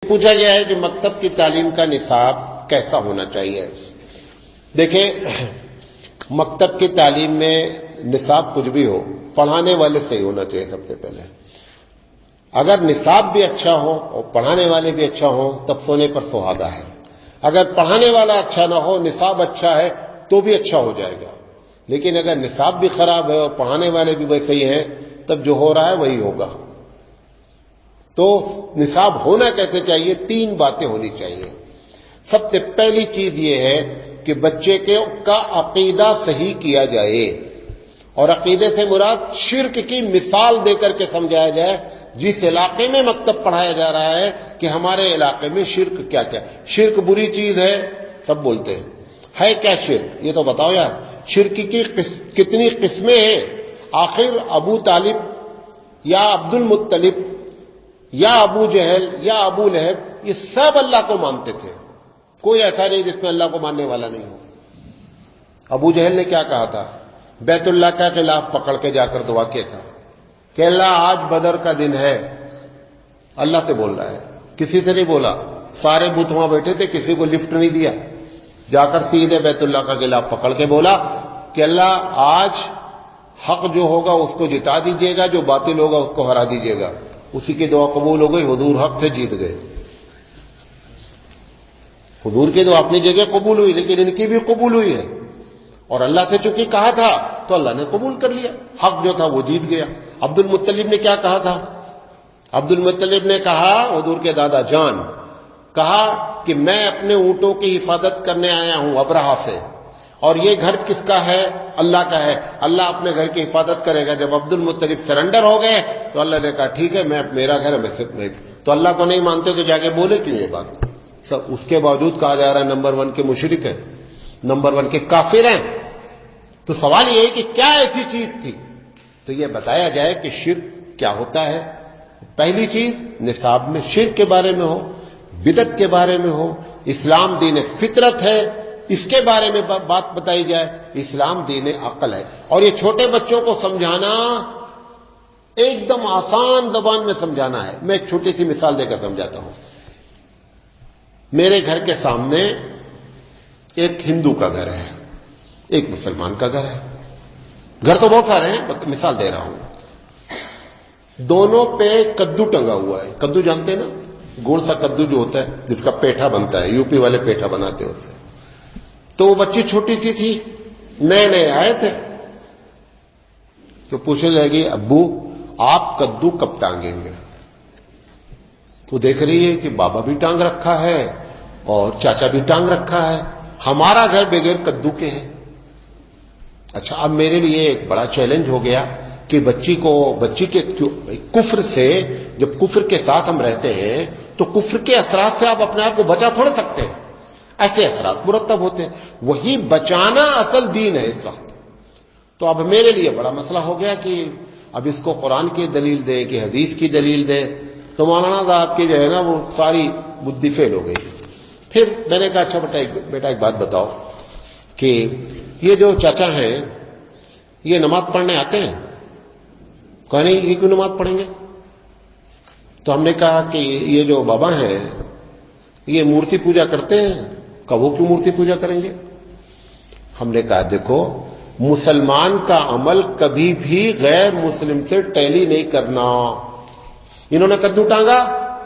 پوچھا گیا ہے کہ مکتب کی تعلیم کا نصاب کیسا ہونا چاہیے. دیکھیں، مکتب کی تعلیم میں نصاب کچھ بھی ہو، پڑھانے والے صحیح ہونا چاہیے. سب سے پہلے اگر نصاب بھی اچھا ہو اور پڑھانے والے بھی اچھا ہو تب سونے پر سہاگا ہے. اگر پڑھانے والا اچھا نہ ہو، نصاب اچھا ہے تو بھی اچھا ہو جائے گا. لیکن اگر نصاب بھی خراب ہے اور پڑھانے والے بھی ویسے ہی ہیں تب جو ہو رہا ہے وہی ہوگا. تو نصاب ہونا کیسے چاہیے؟ 3 باتیں ہونی چاہیے. سب سے پہلی چیز یہ ہے کہ بچے کا عقیدہ صحیح کیا جائے، اور عقیدے سے مراد شرک کی مثال دے کر کے سمجھایا جائے. جس علاقے میں مکتب پڑھایا جا رہا ہے کہ ہمارے علاقے میں شرک کیا کیا. شرک بری چیز ہے سب بولتے ہیں، ہے کیا شرک؟ یہ تو بتاؤ یار. شرک کی کتنی قسمیں ہیں؟ آخر ابو طالب یا عبد المطلب یا ابو جہل یا ابو لہب یہ سب اللہ کو مانتے تھے. کوئی ایسا نہیں جس میں اللہ کو ماننے والا نہیں ہو. ابو جہل نے کیا کہا تھا؟ بیت اللہ کا خلاف پکڑ کے جا کر دعا کیا تھا کہ اللہ آج بدر کا دن ہے. اللہ سے بول رہا ہے، کسی سے نہیں بولا. سارے بت وہاں بیٹھے تھے، کسی کو لفٹ نہیں دیا. جا کر سیدھے بیت اللہ کا خلاف پکڑ کے بولا کہ اللہ آج حق جو ہوگا اس کو جتا دیجیے گا، جو باطل ہوگا اس کو ہرا دیجیے گا. اسی کی دعا قبول ہو گئی. حضور حق تھے، جیت گئے. حضور کی دعا اپنی جگہ قبول ہوئی لیکن ان کی بھی قبول ہوئی ہے. اور اللہ سے چونکہ کہا تھا تو اللہ نے قبول کر لیا. حق جو تھا وہ جیت گیا. عبد المطلب نے کیا کہا تھا؟ عبد المطلب نے کہا، حضور کے دادا جان کہا کہ میں اپنے اونٹوں کی حفاظت کرنے آیا ہوں ابرہہ سے، اور یہ گھر کس کا ہے؟ اللہ کا ہے. اللہ اپنے گھر کی حفاظت کرے گا. جب عبد المطلب سرنڈر ہو گئے تو اللہ نے کہا ٹھیک ہے، میرا گھر ہے. تو اللہ کو نہیں مانتے تو جا کے بولے کیوں یہ بات؟ اس کے باوجود کہا جا رہا ہے نمبر 1 کے مشرک ہیں، نمبر 1 کے کافر ہیں. تو سوال یہ ہے کہ کیا ایسی چیز تھی؟ تو یہ بتایا جائے کہ شرک کیا ہوتا ہے. پہلی چیز نصاب میں شرک کے بارے میں ہو، بدعت کے بارے میں ہو. اسلام دین فطرت ہے، اس کے بارے میں بات بتائی جائے. اسلام دین عقل ہے. اور یہ چھوٹے بچوں کو سمجھانا ایک دم آسان زبان میں سمجھانا ہے. میں ایک چھوٹی سی مثال دے کر سمجھاتا ہوں. میرے گھر کے سامنے ایک ہندو کا گھر ہے، ایک مسلمان کا گھر ہے. گھر تو بہت سارے ہیں، بس مثال دے رہا ہوں. دونوں پہ کدو ٹنگا ہوا ہے. کدو جانتے ہیں نا، گول سا کدو جو ہوتا ہے جس کا پیٹھا بنتا ہے. یوپی والے پیٹھا بناتے ہیں اسے. تو وہ بچی چھوٹی سی تھی، نئے آئے تھے. تو پوچھنے لگی ابو آپ کدو کب ٹانگیں گے؟ وہ دیکھ رہی ہے کہ بابا بھی ٹانگ رکھا ہے اور چاچا بھی ٹانگ رکھا ہے، ہمارا گھر بغیر کدو کے ہے. اچھا، اب میرے لیے ایک بڑا چیلنج ہو گیا کہ بچی کے کفر سے، جب کفر کے ساتھ ہم رہتے ہیں تو کفر کے اثرات سے آپ اپنے آپ کو بچا تھوڑے سکتے ہیں. ایسے اثرات مرتب ہوتے ہیں. وہی بچانا اصل دین ہے اس وقت. تو اب میرے لیے بڑا مسئلہ ہو گیا کہ اب اس کو قرآن کی دلیل دے کہ حدیث کی دلیل دے. تو مولانا صاحب کی جو ہے نا وہ ساری بدھی فیل ہو گئی. پھر میں نے کہا اچھا بیٹا ایک بات بتاؤ کہ یہ جو چاچا ہیں یہ نماز پڑھنے آتے ہیں؟ کہا نہیں، یہ کیوں نماز پڑھیں گے؟ تو ہم نے کہا کہ یہ جو بابا ہیں یہ مورتی پوجا کرتے ہیں؟ کہا وہ کیوں مورتی پوجا کریں گے؟ ہم نے کہا دیکھو، مسلمان کا عمل کبھی بھی غیر مسلم سے ٹیلی نہیں کرنا. انہوں نے کدو ٹانگا،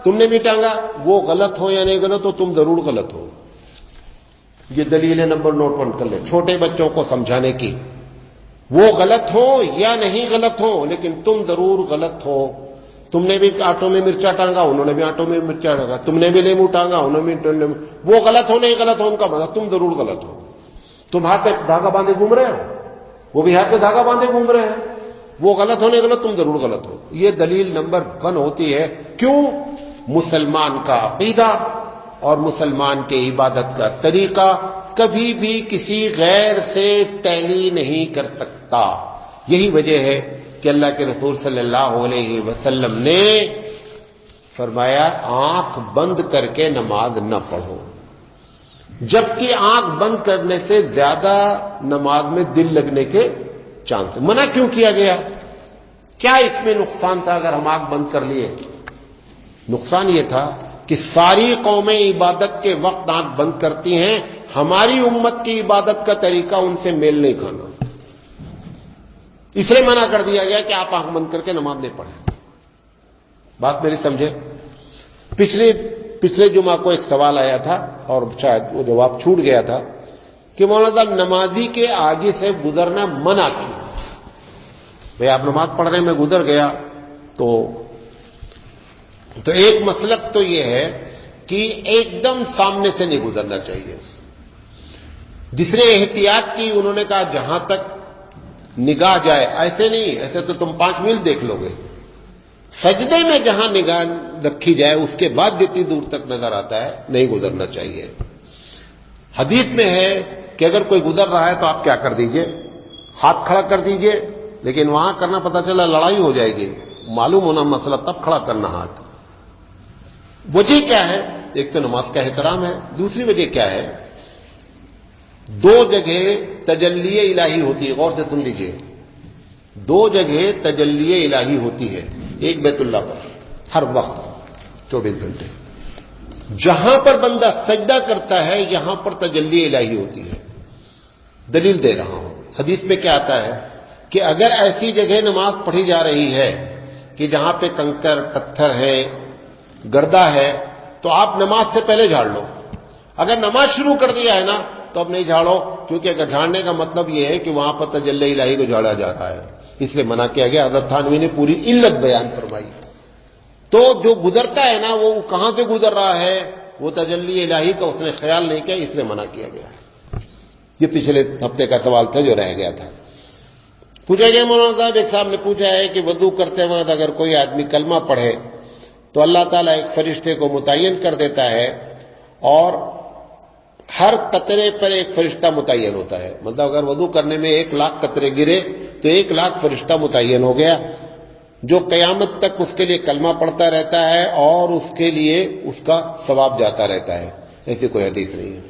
تم نے بھی ٹانگا، وہ غلط ہو یا نہیں غلط ہو تم ضرور غلط ہو. یہ دلیل نمبر نوٹ 1 کر لیں چھوٹے بچوں کو سمجھانے کی. وہ غلط ہو یا نہیں غلط ہو لیکن تم ضرور غلط ہو. تم نے بھی آٹوں میں مرچا ٹانگا، انہوں نے بھی آٹوں میں مرچا ٹانگا. تم نے بھی لیمو ٹانگا، انہوں نے بھی. وہ غلط ہو نہیں غلط ہو ان کا مطلب تم ضرور غلط ہو. تم ہاتھ پہ دھاگا باندھے گھوم رہے ہو، وہ بھی ہاتھ پہ دھاگا باندھے گھوم رہے ہیں. وہ غلط ہونے غلط، تم ضرور غلط ہو. یہ دلیل نمبر 1 ہوتی ہے. کیوں؟ مسلمان کا عقیدہ اور مسلمان کے عبادت کا طریقہ کبھی بھی کسی غیر سے ٹیلی نہیں کر سکتا. یہی وجہ ہے کہ اللہ کے رسول صلی اللہ علیہ وسلم نے فرمایا آنکھ بند کر کے نماز نہ پڑھو. جبکہ آنکھ بند کرنے سے زیادہ نماز میں دل لگنے کے چانس. منع کیوں کیا گیا؟ کیا اس میں نقصان تھا اگر ہم آنکھ بند کر لیے؟ نقصان یہ تھا کہ کہ ساری قومیں عبادت کے وقت آنکھ بند کرتی ہیں، ہماری امت کی عبادت کا طریقہ ان سے میل نہیں کھانا، اس لیے منع کر دیا گیا کہ آپ آنکھ بند کر کے نماز نہیں پڑھیں۔ بات میری سمجھے؟ پچھلے جمعہ کو ایک سوال آیا تھا اور شاید وہ جواب چھوٹ گیا تھا کہ مولانا صاحب نمازی کے آگے سے گزرنا منع کیوں؟ بھئی آپ نماز پڑھ رہے میں گزر گیا تو ایک مسلک تو یہ ہے کہ ایک دم سامنے سے نہیں گزرنا چاہیے۔ جس نے احتیاط کی انہوں نے کہا جہاں تک نگاہ جائے، ایسے نہیں، ایسے تو تم 5 میل دیکھ لو گے، سجدے میں جہاں نگاہ رکھی جائے اس کے بعد جتنی دور تک نظر آتا ہے نہیں گزرنا چاہیے۔ حدیث میں ہے کہ اگر کوئی گزر رہا ہے تو آپ کیا کر دیجئے، ہاتھ کھڑا کر دیجئے، لیکن وہاں کرنا پتہ چلا لڑائی ہو جائے گی، معلوم ہونا مسئلہ تب کھڑا کرنا ہاتھ۔ وجہ کیا ہے؟ ایک تو نماز کا احترام ہے، دوسری وجہ کیا ہے؟ 2 جگہ تجلی الہی ہوتی ہے، غور سے سن لیجئے، 2 جگہ تجلی الہی ہوتی ہے، ایک بیت اللہ پر ہر وقت 24 گھنٹے، جہاں پر بندہ سجدہ کرتا ہے یہاں پر تجلی الہی ہوتی ہے۔ دلیل دے رہا ہوں، حدیث میں کیا آتا ہے کہ اگر ایسی جگہ نماز پڑھی جا رہی ہے کہ جہاں پہ کنکر پتھر ہے، گردہ ہے، تو آپ نماز سے پہلے جھاڑ لو۔ اگر نماز شروع کر دیا ہے نا تو اب نہیں جھاڑو، کیونکہ اگر جھاڑنے کا مطلب یہ ہے کہ وہاں پر تجلی الہی کو جھاڑا جا رہا ہے، اس لیے منع کیا گیا۔ حضرت تھانوی نے پوری علت بیان فرمائی۔ تو جو گزرتا ہے نا وہ کہاں سے گزر رہا ہے، وہ تجلی الہی کا اس نے خیال نہیں کیا، اس لیے منع کیا گیا۔ یہ پچھلے ہفتے کا سوال تھا جو رہ گیا تھا۔ پوچھا گیا مولانا صاحب، ایک صاحب نے پوچھا ہے کہ وضو کرتے وقت اگر کوئی آدمی کلمہ پڑھے تو اللہ تعالیٰ ایک فرشتے کو متعین کر دیتا ہے اور ہر قطرے پر ایک فرشتہ متعین ہوتا ہے، مطلب اگر وضو کرنے میں 1,00,000 قطرے گرے تو 1,00,000 فرشتہ متعین ہو گیا جو قیامت تک اس کے لیے کلمہ پڑھتا رہتا ہے اور اس کے لیے اس کا ثواب جاتا رہتا ہے۔ ایسی کوئی حدیث نہیں ہے،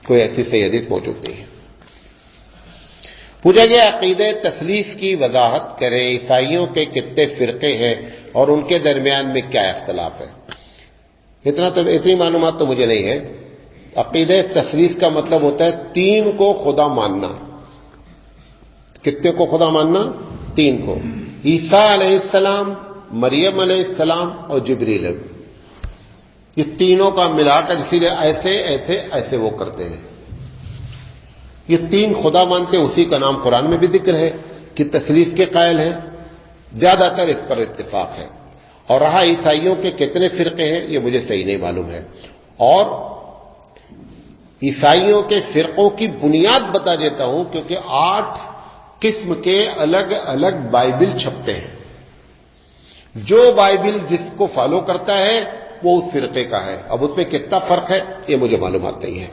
کوئی ایسی صحیح حدیث موجود نہیں ہے۔ پوچھا گیا عقیدہ تثلیث کی وضاحت کریں، عیسائیوں کے کتنے فرقے ہیں اور ان کے درمیان میں کیا اختلاف ہے؟ اتنی معلومات تو مجھے نہیں ہے۔ عقیدہ تثلیث کا مطلب ہوتا ہے 3 کو خدا ماننا۔ کتنے کو خدا ماننا؟ 3 کو، عیسیٰ علیہ السلام، مریم علیہ السلام اور جبریل۔ یہ تینوں کا ملا کر اسی لیے ایسے ایسے ایسے وہ کرتے ہیں، یہ 3 خدا مانتے، اسی کا نام قرآن میں بھی ذکر ہے کہ تثلیث کے قائل ہیں، زیادہ تر اس پر اتفاق ہے۔ اور رہا عیسائیوں کے کتنے فرقے ہیں یہ مجھے صحیح نہیں معلوم ہے، اور عیسائیوں کے فرقوں کی بنیاد بتا دیتا ہوں، کیونکہ 8 قسم کے الگ الگ بائبل چھپتے ہیں، جو بائبل جس کو فالو کرتا ہے وہ اس فرقے کا ہے۔ اب اس میں کتنا فرق ہے یہ مجھے معلومات نہیں ہے۔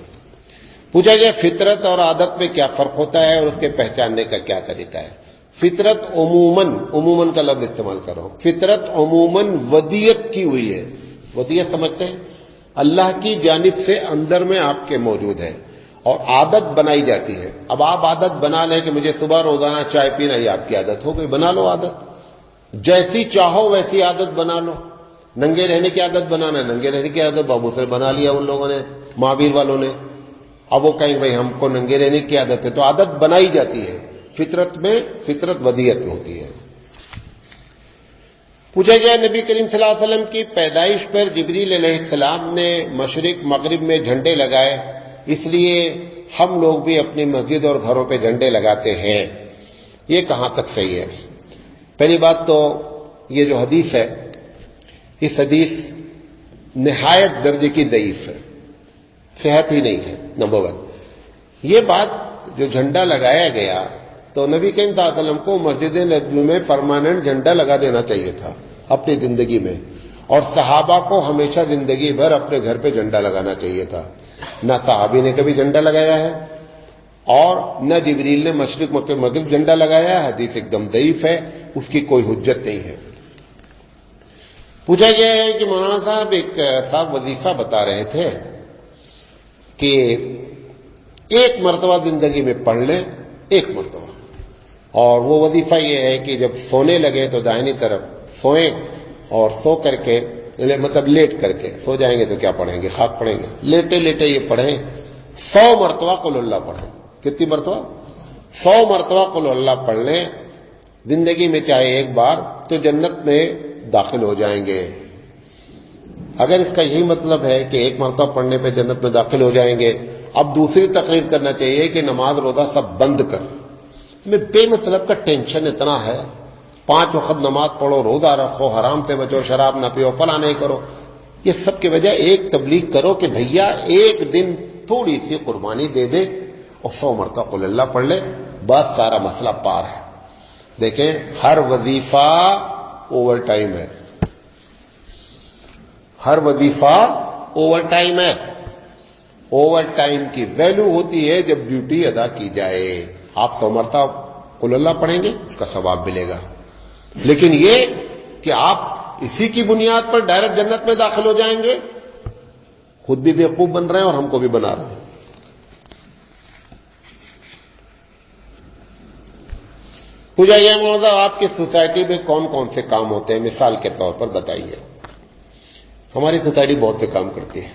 پوچھا گیا فطرت اور عادت میں کیا فرق ہوتا ہے اور اس کے پہچاننے کا کیا طریقہ ہے؟ فطرت عموماً کا لفظ استعمال کر رہا ہوں، فطرت عموماً ودیت کی ہوئی ہے۔ ودیت سمجھتے ہیں؟ اللہ کی جانب سے اندر میں آپ کے موجود ہے، اور عادت بنائی جاتی ہے۔ اب آپ عادت بنا لیں کہ مجھے صبح روزانہ چائے پینا، یہ آپ کی عادت ہو گئی، بنا لو عادت، جیسی چاہو ویسی عادت بنا لو۔ ننگے رہنے کی عادت بنانا، ننگے رہنے کی عادت بابو سے بنا لیا ان لوگوں نے، مہاویر والوں نے، اب وہ کہیں بھائی ہم کو ننگے رہنے کی عادت ہے، تو عادت بنائی جاتی ہے۔ فطرت میں فطرت ودیت میں ہوتی ہے۔ پوچھا گیا نبی کریم صلی اللہ علیہ وسلم کی پیدائش پر جبریل علیہ السلام نے مشرق مغرب میں جھنڈے لگائے، اس لیے ہم لوگ بھی اپنی مسجد اور گھروں پہ جھنڈے لگاتے ہیں، یہ کہاں تک صحیح ہے؟ پہلی بات تو یہ جو حدیث ہے، اس حدیث نہایت درجے کی ضعیف ہے، صحت ہی نہیں ہے۔ نمبر 1 یہ بات جو جھنڈا لگایا گیا تو نبی کریم صلی اللہ علیہ وسلم کو مسجد نبوی میں پرماننٹ جھنڈا لگا دینا چاہیے تھا اپنی زندگی میں، اور صحابہ کو ہمیشہ زندگی بھر اپنے گھر پہ جھنڈا لگانا چاہیے تھا۔ نہ صحابی نے کبھی جھنڈا لگایا ہے اور نہ جبریل نے مشرق مغرب جھنڈا لگایا ہے، حدیث ایک دم ضعیف ہے، اس کی کوئی حجت نہیں ہے۔ پوچھا گیا ہے کہ مولانا صاحب ایک صاحب وظیفہ بتا رہے تھے کہ 1 مرتبہ زندگی میں پڑھ لیں، 1 مرتبہ، اور وہ وظیفہ یہ ہے کہ جب سونے لگے تو دائنی طرف سوئیں اور سو کر کے مطلب لیٹ کر کے سو جائیں گے تو کیا پڑھیں گے؟ خاک پڑھیں گے. لیٹے لیٹے یہ پڑھیں 100 مرتبہ قل اللہ پڑھیں. کتنی مرتبہ؟ 100 مرتبہ قل اللہ پڑھ لیں زندگی میں، چاہے ایک بار، تو جنت میں داخل ہو جائیں گے. اگر اس کا یہی مطلب ہے کہ ایک مرتبہ پڑھنے پہ جنت میں داخل ہو جائیں گے، اب دوسری تقریر کرنا چاہیے کہ نماز روزہ سب بند کر. میں بے مطلب کا ٹینشن اتنا ہے، 5 وقت نماز پڑھو، روزہ رکھو، حرام سے بچو، شراب نہ پیو، فلاں نہیں کرو. یہ سب کے وجہ ایک تبلیغ کرو کہ بھیا ایک دن تھوڑی سی قربانی دے دے اور 100 مرتبہ قل اللہ پڑھ لے، بس سارا مسئلہ پار ہے. دیکھیں ہر وظیفہ اوور ٹائم ہے، ہر وظیفہ اوور ٹائم ہے. اوور ٹائم کی ویلیو ہوتی ہے جب ڈیوٹی ادا کی جائے. آپ 100 مرتبہ قل اللہ پڑھیں گے، اس کا ثواب ملے گا. لیکن یہ کہ آپ اسی کی بنیاد پر ڈائریکٹ جنت میں داخل ہو جائیں گے، خود بھی بیوقوف بن رہے ہیں اور ہم کو بھی بنا رہے ہیں. پوچھا گیا مولانا آپ کی سوسائٹی میں کون کون سے کام ہوتے ہیں، مثال کے طور پر بتائیے. ہماری سوسائٹی بہت سے کام کرتی ہے.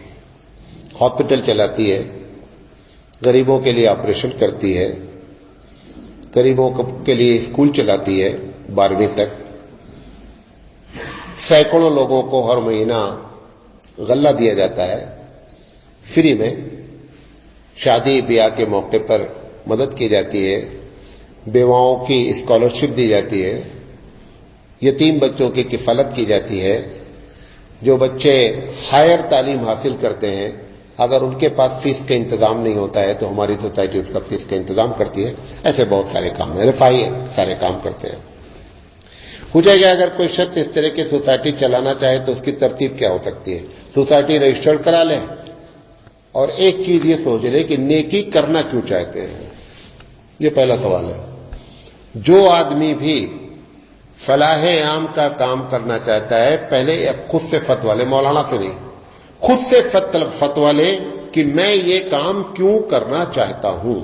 ہاسپٹل چلاتی ہے، غریبوں کے لیے آپریشن کرتی ہے، غریبوں کے لیے اسکول چلاتی ہے 12ویں تک. سینکڑوں لوگوں کو ہر مہینہ غلہ دیا جاتا ہے فری میں. شادی بیاہ کے موقع پر مدد کی جاتی ہے، بیواؤں کی اسکالرشپ دی جاتی ہے، یتیم بچوں کی کفالت کی جاتی ہے. جو بچے ہائر تعلیم حاصل کرتے ہیں، اگر ان کے پاس فیس کا انتظام نہیں ہوتا ہے تو ہماری سوسائٹی اس کا فیس کا انتظام کرتی ہے. ایسے بہت سارے کام ہیں، رفاہی سارے کام کرتے ہیں. پوچھا گیا اگر کوئی شخص اس طرح کی سوسائٹی چلانا چاہے تو اس کی ترتیب کیا ہو سکتی ہے؟ سوسائٹی رجسٹرڈ کرا لے اور ایک چیز یہ سوچ لے کہ نیکی کرنا کیوں چاہتے ہیں. یہ پہلا سوال ہے. جو آدمی بھی فلاح عام کا کام کرنا چاہتا ہے، پہلے خود سے فتویٰ لے، مولانا سے نہیں، خود سے فتویٰ لے کہ میں یہ کام کیوں کرنا چاہتا ہوں.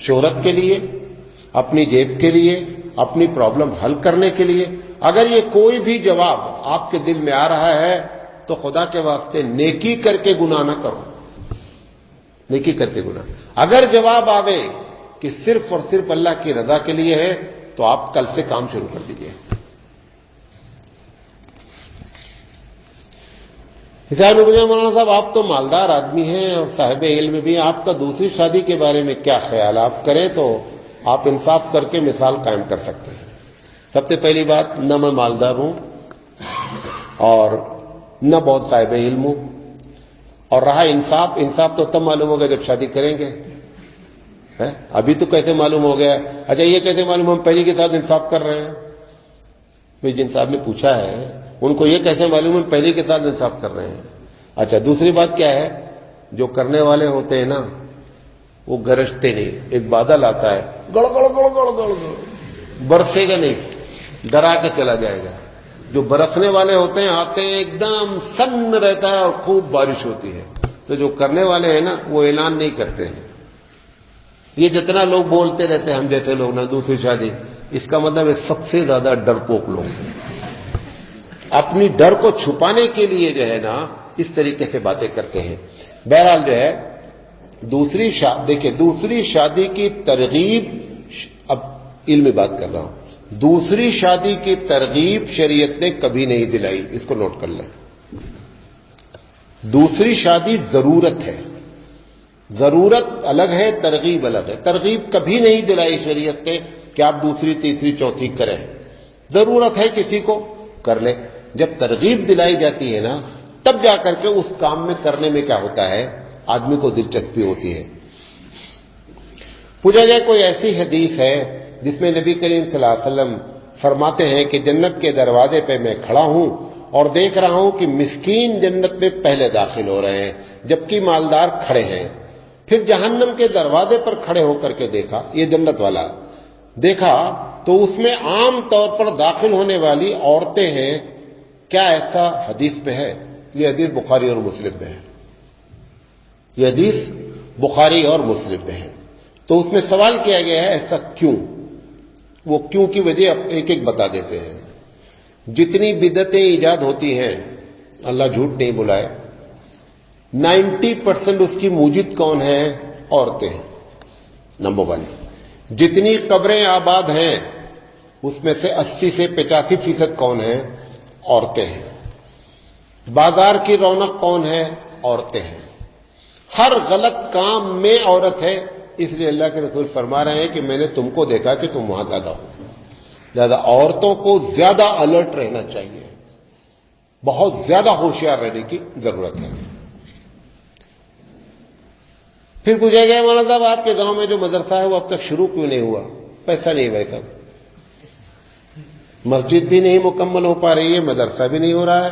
شہرت کے لیے، اپنی جیب کے لیے، اپنی پرابلم حل کرنے کے لیے؟ اگر یہ کوئی بھی جواب آپ کے دل میں آ رہا ہے تو خدا کے واسطے نیکی کر کے گناہ نہ کرو، نیکی کر کے گناہ. اگر جواب آوے کہ صرف اور صرف اللہ کی رضا کے لیے ہے تو آپ کل سے کام شروع کر دیجیے. مولانا صاحب آپ تو مالدار آدمی ہیں اور صاحب علم بھی ہیں، آپ کا دوسری شادی کے بارے میں کیا خیال؟ آپ کریں تو آپ انصاف کر کے مثال قائم کر سکتے ہیں. سب سے پہلی بات، نہ میں مالدار ہوں اور نہ بہت صاحب علم ہوں. اور رہا انصاف تو تب معلوم ہوگا جب شادی کریں گے. ابھی تو کیسے معلوم ہو گیا؟ اچھا یہ کیسے معلوم ہم پہلی کے ساتھ انصاف کر رہے ہیں؟ بھائی جن صاحب نے پوچھا ہے ان کو یہ کیسے معلوم ہم پہلی کے ساتھ انصاف کر رہے ہیں؟ اچھا دوسری بات کیا ہے، جو کرنے والے ہوتے ہیں نا وہ گرجتے نہیں. ایک بادل آتا ہے، گڑ گڑ گڑ گڑ گڑ گڑ، برسے گا نہیں، ڈرا کے چلا جائے گا. جو برسنے والے ہوتے ہیں آتے ہیں ایک دم سن رہتا ہے اور خوب بارش ہوتی ہے. تو جو کرنے والے ہیں نا وہ اعلان نہیں کرتے ہیں. یہ جتنا لوگ بولتے رہتے ہیں ہم جیسے لوگ نا دوسری شادی، اس کا مطلب ہے سب سے زیادہ ڈرپوک لوگ ہیں. اپنی ڈر کو چھپانے کے لیے جو ہے نا اس طریقے سے باتیں کرتے ہیں. بہرحال جو ہے دوسری شادی کی ترغیب، اب علمی بات کر رہا ہوں، دوسری شادی کی ترغیب شریعت نے کبھی نہیں دلائی. اس کو نوٹ کر لیں. دوسری شادی ضرورت ہے، ضرورت الگ ہے، ترغیب الگ ہے. ترغیب کبھی نہیں دلائی شریعت نے کہ آپ دوسری تیسری چوتھی کریں. ضرورت ہے کسی کو کر لے. جب ترغیب دلائی جاتی ہے نا تب جا کر کے اس کام میں کرنے میں کیا ہوتا ہے، آدمی کو دلچسپی ہوتی ہے. پوچھا جائے کوئی ایسی حدیث ہے جس میں نبی کریم صلی اللہ علیہ وسلم فرماتے ہیں کہ جنت کے دروازے پہ میں کھڑا ہوں اور دیکھ رہا ہوں کہ مسکین جنت میں پہلے داخل ہو رہے ہیں جبکہ مالدار کھڑے ہیں. پھر جہنم کے دروازے پر کھڑے ہو کر کے دیکھا، یہ جنت والا دیکھا تو اس میں عام طور پر داخل ہونے والی عورتیں ہیں. کیا ایسا حدیث میں ہے؟ یہ حدیث بخاری اور مسلم میں ہے. یہ حدیث بخاری اور مسلم میں ہے. تو اس میں سوال کیا گیا ہے ایسا کیوں؟ وہ کیوں کی وجہ ایک ایک بتا دیتے ہیں. جتنی بدعتیں ایجاد ہوتی ہیں اللہ جھوٹ نہیں بلائے. 90% اس کی موجد کون ہے؟ عورتیں ہیں. نمبر 1. جتنی قبریں آباد ہیں اس میں سے 80 سے 85% کون ہیں؟ عورتیں ہیں. بازار کی رونق کون ہے؟ عورتیں ہیں. ہر غلط کام میں عورت ہے. اس لیے اللہ کے رسول فرما رہے ہیں کہ میں نے تم کو دیکھا کہ تم وہاں زیادہ ہو. زیادہ عورتوں کو زیادہ الرٹ رہنا چاہیے، بہت زیادہ ہوشیار رہنے کی ضرورت ہے. پھر پوچھا گیا مولانا صاحب آپ کے گاؤں میں جو مدرسہ ہے وہ اب تک شروع کیوں نہیں ہوا؟ پیسہ نہیں بھائی صاحب. مسجد بھی نہیں مکمل ہو پا رہی ہے، مدرسہ بھی نہیں ہو رہا ہے،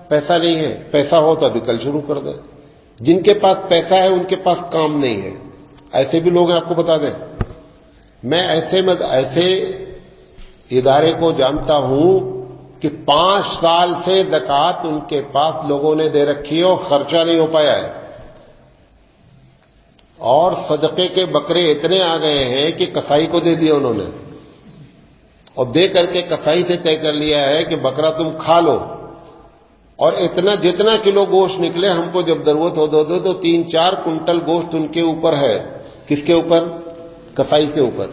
پیسہ نہیں ہے. پیسہ ہو تو ابھی کل شروع کر دیں. جن کے پاس پیسہ ہے ان کے پاس کام نہیں ہے. ایسے بھی لوگ ہیں، آپ کو بتا دیں، میں ایسے ادارے کو جانتا ہوں کہ 5 سال سے زکوٰۃ ان کے پاس لوگوں نے دے رکھی ہے اور خرچہ نہیں ہو پایا ہے. اور صدقے کے بکرے اتنے آ گئے ہیں کہ کسائی کو دے دیا انہوں نے، اور دے کر کے کسائی سے طے کر لیا ہے کہ بکرا تم کھا لو، اور جتنا کلو گوشت نکلے ہم کو جب ضرورت ہو دو تو 3-4 کنٹل گوشت ان کے اوپر ہے. کس کے اوپر؟ کسائی کے اوپر.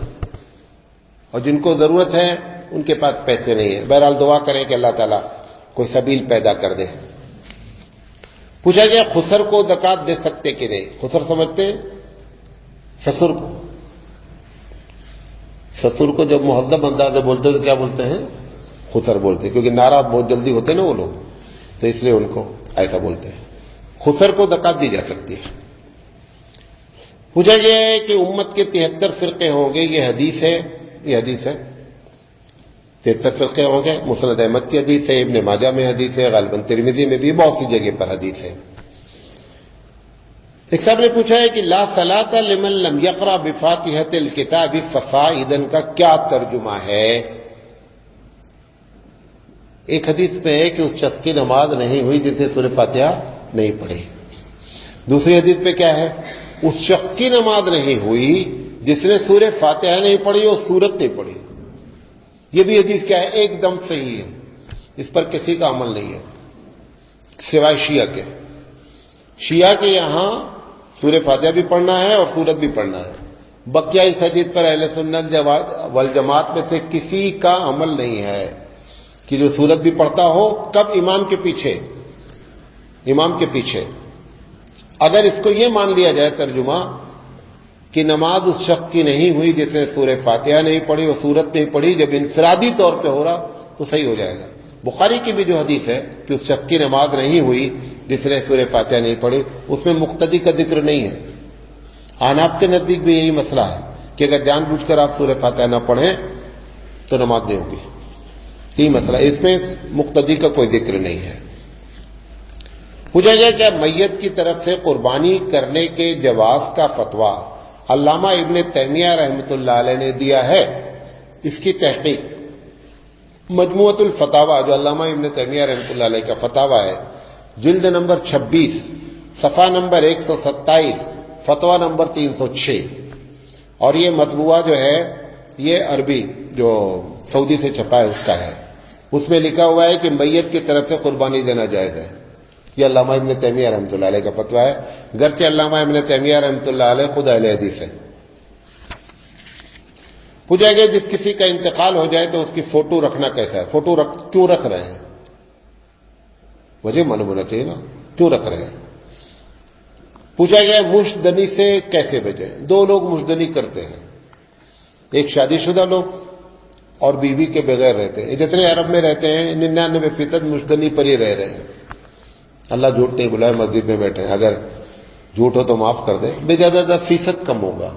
اور جن کو ضرورت ہے ان کے پاس پیسے نہیں ہیں. بہرحال دعا کریں کہ اللہ تعالیٰ کوئی سبیل پیدا کر دے. پوچھا گیا خسر کو زکوٰۃ دے سکتے کہ نہیں؟ خسر سمجھتے ہیں؟ سسر کو. سسر کو جب مہذب انداز سے بولتے تو کیا بولتے ہیں؟ خسر بولتے ہیں، کیونکہ ناراض بہت جلدی ہوتے ہیں نا وہ لوگ، تو اس لیے ان کو ایسا بولتے ہیں. خسر کو زکوٰۃ دی جا سکتی ہے. پوچھا یہ ہے کہ امت کے 73 فرقے ہوں گے، یہ حدیث ہے؟ یہ حدیث ہے. 73 فرقے ہوں گے. مسند احمد کی حدیث ہے، ابن ماجہ میں حدیث ہے، غالباً ترمذی میں بھی بہت سی جگہ پر حدیث ہے. ایک صاحب نے پوچھا ہے کہ لا صلاۃ لمن لم یقرأ بفاتحۃ الکتاب فصاعدا کا کیا ترجمہ ہے؟ ایک حدیث میں ہے کہ اس شخص کی نماز نہیں ہوئی جسے سورہ فاتحہ نہیں پڑھی. دوسری حدیث پہ کیا ہے؟ اس شخص کی نماز نہیں ہوئی جس نے سورہ فاتحہ نہیں پڑھی اور سورت نہیں پڑھی. یہ بھی حدیث کیا ہے؟ ایک دم صحیح ہے. اس پر کسی کا عمل نہیں ہے سوائے شیعہ کے. شیعہ کے یہاں سورہ فاتحہ بھی پڑھنا ہے اور سورت بھی پڑھنا ہے. بقیہ اس حدیث پر اہل سنت والجماعت میں سے کسی کا عمل نہیں ہے کہ جو سورت بھی پڑھتا ہو. کب؟ امام کے پیچھے. امام کے پیچھے. اگر اس کو یہ مان لیا جائے ترجمہ کہ نماز اس شخص کی نہیں ہوئی جس نے سورہ فاتحہ نہیں پڑھی اور سورت نہیں پڑھی، جب انفرادی طور پہ ہو رہا تو صحیح ہو جائے گا. بخاری کی بھی جو حدیث ہے کہ اس شخص کی نماز نہیں ہوئی جس نے سورہ فاتحہ نہیں پڑھی، اس میں مقتدی کا ذکر نہیں ہے. حناف کے نزدیک بھی یہی مسئلہ ہے کہ اگر جان بوجھ کر آپ سورہ فاتحہ نہ پڑھیں تو نماز نہیں ہوگی. یہی مسئلہ، اس میں مقتدی کا کوئی ذکر نہیں ہے. پوچھا گیا کیا میت کی طرف سے قربانی کرنے کے جواز کا فتویٰ علامہ ابن تیمیہ رحمۃ اللہ علیہ نے دیا ہے؟ اس کی تحقیق مجموعۃ الفتاوی جو علامہ ابن تیمیہ رحمۃ اللہ علیہ کا فتاوی ہے، جلد نمبر 26 صفحہ نمبر 127 فتویٰ نمبر 306. اور یہ مطبوعہ جو ہے یہ عربی جو سعودی سے چھپا ہے اس کا ہے. اس میں لکھا ہوا ہے کہ میت کی طرف سے قربانی دینا جائز ہے. یہ علامہ ابن تیمیہ رحمۃ اللہ علیہ کا فتویٰ ہے، گرچہ علامہ ابن تیمیہ رحمۃ اللہ علیہ خود اہل حدیث ہے. پوچھا گیا جس کسی کا انتقال ہو جائے تو اس کی فوٹو رکھنا کیسا ہے؟ فوٹو کیوں رکھ رہے ہیں؟ وجہ معلوم ہونا چاہیے نا، کیوں رکھ رہے ہیں؟ پوچھا گیا مشدنی سے کیسے بچیں؟ 2 لوگ مشدنی کرتے ہیں، ایک شادی شدہ لوگ اور بیوی کے بغیر رہتے ہیں. جتنے عرب میں رہتے ہیں 99% مشدنی پر ہی رہ رہے ہیں. اللہ جھوٹ نہیں بلائے، مسجد میں بیٹھے ہیں، اگر جھوٹ ہو تو معاف کر دے. بے زیادہ فیصد کم ہوگا.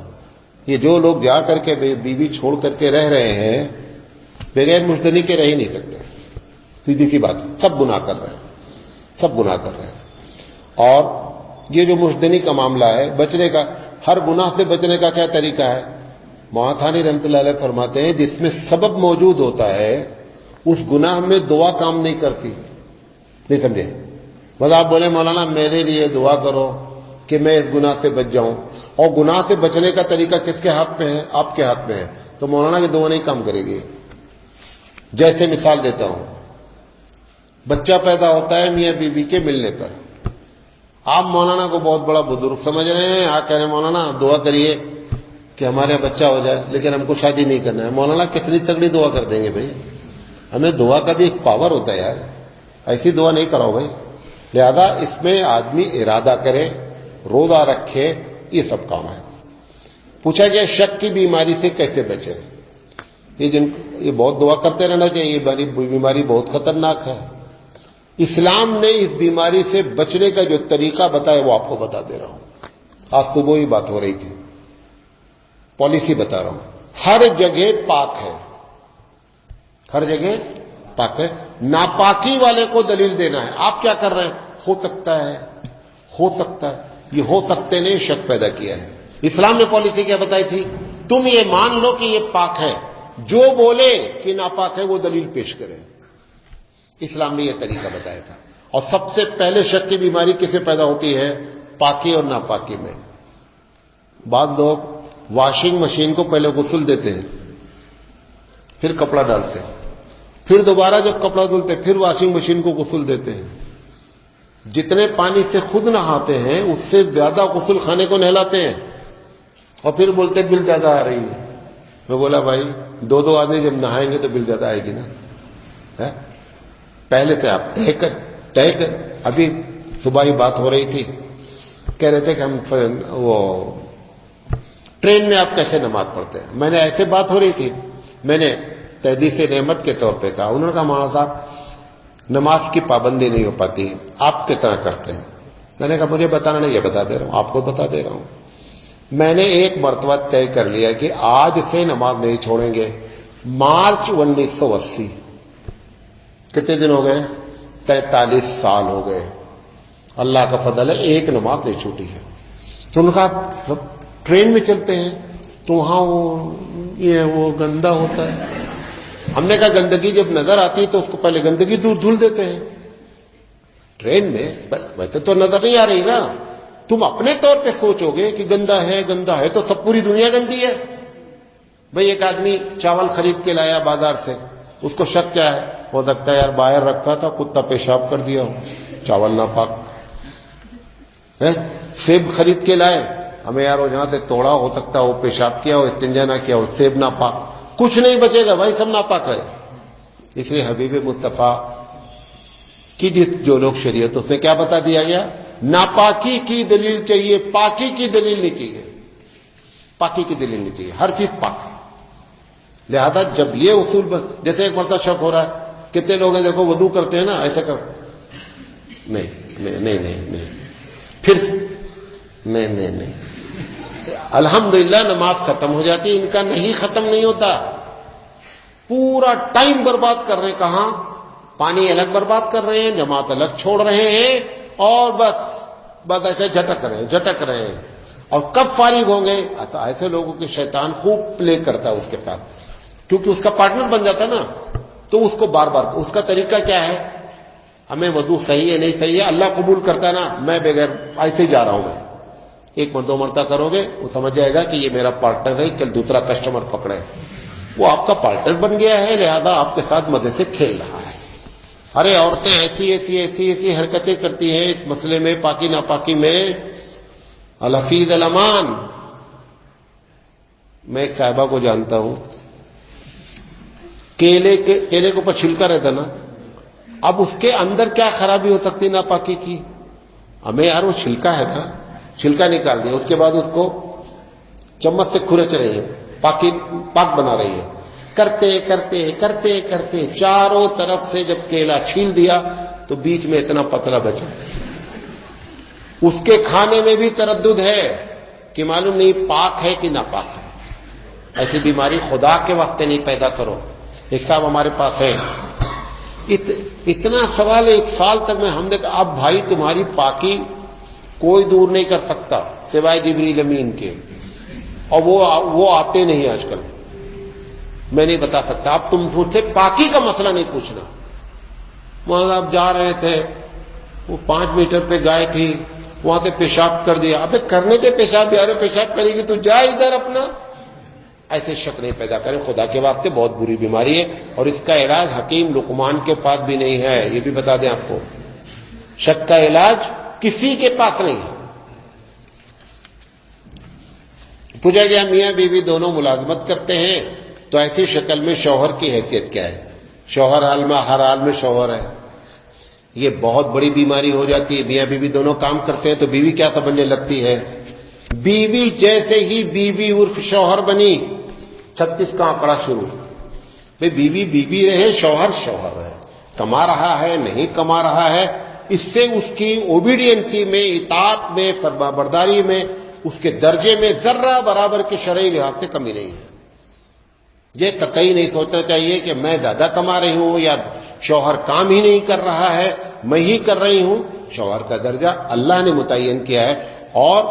یہ جو لوگ جا کر کے بیوی چھوڑ کر کے رہ رہے ہیں بغیر مشدنی کے رہ ہی نہیں سکتے. سیدھی سی بات ہے، سب گناہ کر رہے ہیں، سب گناہ کر رہے ہیں. اور یہ جو مشدنی کا معاملہ ہے، بچنے کا، ہر گناہ سے بچنے کا کیا طریقہ ہے؟ مولانا تھانی رحمۃ اللہ علیہ فرماتے ہیں جس میں سبب موجود ہوتا ہے اس گناہ میں دعا کام نہیں کرتی. نہیں سمجھے؟ بس آپ بولے مولانا میرے لیے دعا کرو کہ میں اس گناہ سے بچ جاؤں، اور گناہ سے بچنے کا طریقہ کس کے ہاتھ میں ہے؟ آپ کے ہاتھ میں ہے. تو مولانا کی دعا نہیں کام کرے گی. جیسے مثال دیتا ہوں، بچہ پیدا ہوتا ہے میاں بیوی کے ملنے پر. آپ مولانا کو بہت بڑا بزرگ سمجھ رہے ہیں, آپ کہہ رہے ہیں مولانا دعا کریے کہ ہمارے بچہ ہو جائے, لیکن ہم کو شادی نہیں کرنا ہے. مولانا کتنی تگڑی دعا کر دیں گے بھائی, ہمیں دعا کا بھی ایک پاور ہوتا ہے یار, ایسی دعا نہیں کراؤ بھائی. لہذا اس میں آدمی ارادہ کرے, روزہ رکھے, یہ سب کام ہے. پوچھا گیا شک کی بیماری سے کیسے بچے. یہ بہت دعا کرتے رہنا چاہیے, یہ بیماری بہت خطرناک ہے. اسلام نے اس بیماری سے بچنے کا جو طریقہ بتایا وہ آپ کو بتا دے رہا ہوں. آج صبح ہی بات ہو رہی تھی, پالیسی بتا رہا ہوں. ہر جگہ پاک ہے, ہر جگہ پاک ہے. ناپاکی والے کو دلیل دینا ہے. آپ کیا کر رہے ہیں, ہو سکتا ہے, ہو سکتا ہے. یہ ہو سکتے نے شک پیدا کیا ہے. اسلام نے پالیسی کیا بتائی تھی, تم یہ مان لو کہ یہ پاک ہے, جو بولے کہ ناپاک ہے وہ دلیل پیش کرے. اسلام نے یہ طریقہ بتایا تھا. اور سب سے پہلے شک کی بیماری کسے پیدا ہوتی ہے, پاکی اور ناپاکی میں. بعض لوگ واشنگ مشین کو پہلے غسل دیتے ہیں, پھر کپڑا ڈالتے ہیں, پھر دوبارہ جب کپڑا دھلتے پھر واشنگ مشین کو غسل دیتے ہیں. جتنے پانی سے خود نہاتے ہیں اس سے زیادہ غسل خانے کو نہلاتے ہیں, اور پھر بولتے بل زیادہ آ رہی ہے. میں بولا بھائی دو آدمی جب نہائیں گے تو بل زیادہ آئے گی نا. پہلے سے آپ طے کر. ابھی صبح ہی بات ہو رہی تھی, کہہ رہے تھے کہ ہم وہ ٹرین میں آپ کیسے نماز پڑھتے ہیں. میں نے ایسے بات ہو رہی تھی, میں نے تحدیث نعمت کے طور پہ کہا. انہوں نے کہا مولانا صاحب نماز کی پابندی نہیں ہو پاتی, آپ کی طرح کرتے ہیں. میں نے کہا مجھے بتانا نہیں, یہ بتا دے رہا ہوں, آپ کو بتا دے رہا ہوں. میں نے ایک مرتبہ طے کر لیا کہ آج سے نماز نہیں چھوڑیں گے. مارچ 1980, کتنے دن ہو گئے, 43 سال ہو گئے. اللہ کا فضل ہے ایک نماز نہیں چھوٹی ہے. تو انہوں نے کہا ٹرین میں چلتے ہیں تو وہاں وہ گندا ہوتا ہے. ہم نے کہا گندگی جب نظر آتی ہے تو اس کو پہلے گندگی دور دھل دیتے ہیں. ٹرین میں ویسے تو نظر نہیں آ رہی نا, تم اپنے طور پہ سوچو گے کہ گندا ہے تو سب پوری دنیا گندی ہے. بھئی ایک آدمی چاول خرید کے لایا بازار سے, اس کو شک کیا ہے, ہو سکتا ہے یار باہر رکھا تھا کتا پیشاب کر دیا ہو, چاول ناپاک ہے. سیب خرید کے لائے, ہمیں یار وہ جہاں سے توڑا ہو سکتا ہے وہ پیشاب کیا ہو, استنجا نہ کیا ہو, سیب ناپاک. کچھ نہیں بچے گا بھائی, سب ناپاک ہے. اس لیے حبیب مصطفیٰ کی جو لوگ شریعت اس میں کیا بتا دیا گیا, ناپاکی کی دلیل چاہیے, پاکی کی دلیل نہیں چاہیے. پاکی کی دلیل نہیں چاہیے, ہر چیز پاک. لہذا جب یہ اصول جیسے ایک مرتبہ شک ہو رہا ہے, کتنے لوگ ہیں دیکھو وضو کرتے ہیں نا ایسا کر, نہیں پھر سے نہیں. الحمدللہ نماز ختم ہو جاتی, ان کا نہیں ختم نہیں ہوتا. پورا ٹائم برباد کر رہے ہیں, کہاں پانی الگ برباد کر رہے ہیں, جماعت الگ چھوڑ رہے ہیں, اور بس ایسے جھٹک رہے ہیں. اور کب فارغ ہوں گے, ایسے لوگوں کے شیطان خوب پلے کرتا ہے اس کے ساتھ, کیونکہ اس کا پارٹنر بن جاتا نا, تو اس کو بار بار. اس کا طریقہ کیا ہے, ہمیں وضو صحیح ہے نہیں صحیح ہے, اللہ قبول کرتا ہے نا, میں بغیر ایسے ہی جا رہا ہوں. میں ایک دو مرتبہ کرو گے وہ سمجھ جائے گا کہ یہ میرا پارٹنر ہے, کل دوسرا کسٹمر پکڑے, وہ آپ کا پارٹنر بن گیا ہے, لہذا آپ کے ساتھ مزے سے کھیل رہا ہے. ارے عورتیں ایسی حرکتیں کرتی ہیں اس مسئلے میں, پاکی ناپاکی میں. الحفیظ الامان, میں ایک صاحبہ کو جانتا ہوں, کیلے کے اوپر چھلکا رہتا نا, اب اس کے اندر کیا خرابی ہو سکتی ناپاکی کی. ہمیں یار وہ چھلکا ہے نا, چھلکا نکال دیا, اس کے بعد اس کو چمچ سے کھرچ رہی ہے, پاک بنا رہی ہے. کرتے چاروں طرف سے جب کیلا چھیل دیا تو بیچ میں اتنا پتلا بچا. اس کے کھانے میں بھی تردد ہے کہ معلوم نہیں پاک ہے کہ ناپاک ہے. ایسی بیماری خدا کے واسطے نہیں پیدا کرو. ایک صاحب ہمارے پاس ہے, اتنا سوال ہے, 1 سال تک میں ہم نے کہا اب بھائی تمہاری پاکی کوئی دور نہیں کر سکتا سوائے جبریل امین کے, اور وہ آتے نہیں آج کل, میں نہیں بتا سکتا. اب تم مجھ سے پاکی کا مسئلہ نہیں پوچھنا. مولانا آپ جا رہے تھے, وہ 5 میٹر پہ گائے تھی, وہاں سے پیشاب کر دیا. ابے کرنے دے پیشاب, یار پیشاب کرے گی تو جا ادھر اپنا, ایسے شک نہیں پیدا کریں، خدا کے واسطے بہت بری بیماری ہے، اور اس کا علاج حکیم لقمان کے پاس بھی نہیں ہے، یہ بھی بتا دیں آپ کو، شک کا علاج کسی کے پاس نہیں ہے۔ پوچھا گیا میاں بیوی دونوں ملازمت کرتے ہیں تو ایسی شکل میں شوہر کی حیثیت کیا ہے؟ شوہر ہر حال میں شوہر ہے، یہ بہت بڑی بیماری ہو جاتی ہے۔ میاں بیوی دونوں کام کرتے ہیں تو بیوی کیا سمجھنے لگتی ہے؟ بیوی جیسے ہی بیوی عرف شوہر بنی، 36 کا آنکڑا شروع، بھئی بیوی بیوی رہے، شوہر شوہر رہے، کما رہا ہے نہیں کما رہا ہے، اس سے اس کی اوبیڈینسی میں، اطاعت میں، فرما برداری میں، اس کے درجے میں ذرہ برابر کے شرعی لحاظ سے کمی نہیں ہے۔ یہ قطعی نہیں سوچنا چاہیے کہ میں زیادہ کما رہی ہوں یا شوہر کام ہی نہیں کر رہا ہے، میں ہی کر رہی ہوں۔ شوہر کا درجہ اللہ نے متعین کیا ہے، اور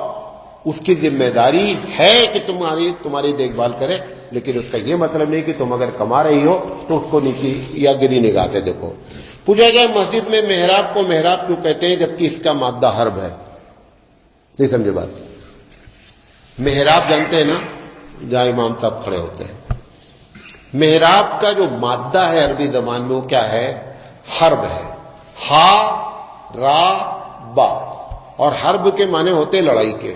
اس کی ذمہ داری ہے کہ تمہاری دیکھ بھال کرے، لیکن اس کا یہ مطلب نہیں کہ تم اگر کما رہی ہو تو اس کو نیچی یا گری نگاہ سے دیکھو۔ پوچھا گیا مسجد میں محراب کو محراب کیوں کہتے ہیں جبکہ اس کا مادہ حرب ہے؟ نہیں سمجھے بات؟ محراب جانتے ہیں نا، جہاں امام صاحب کھڑے ہوتے ہیں، محراب کا جو مادہ ہے عربی زبان میں وہ کیا ہے؟ حرب ہے، ہا را با، اور حرب کے معنی ہوتے لڑائی کے۔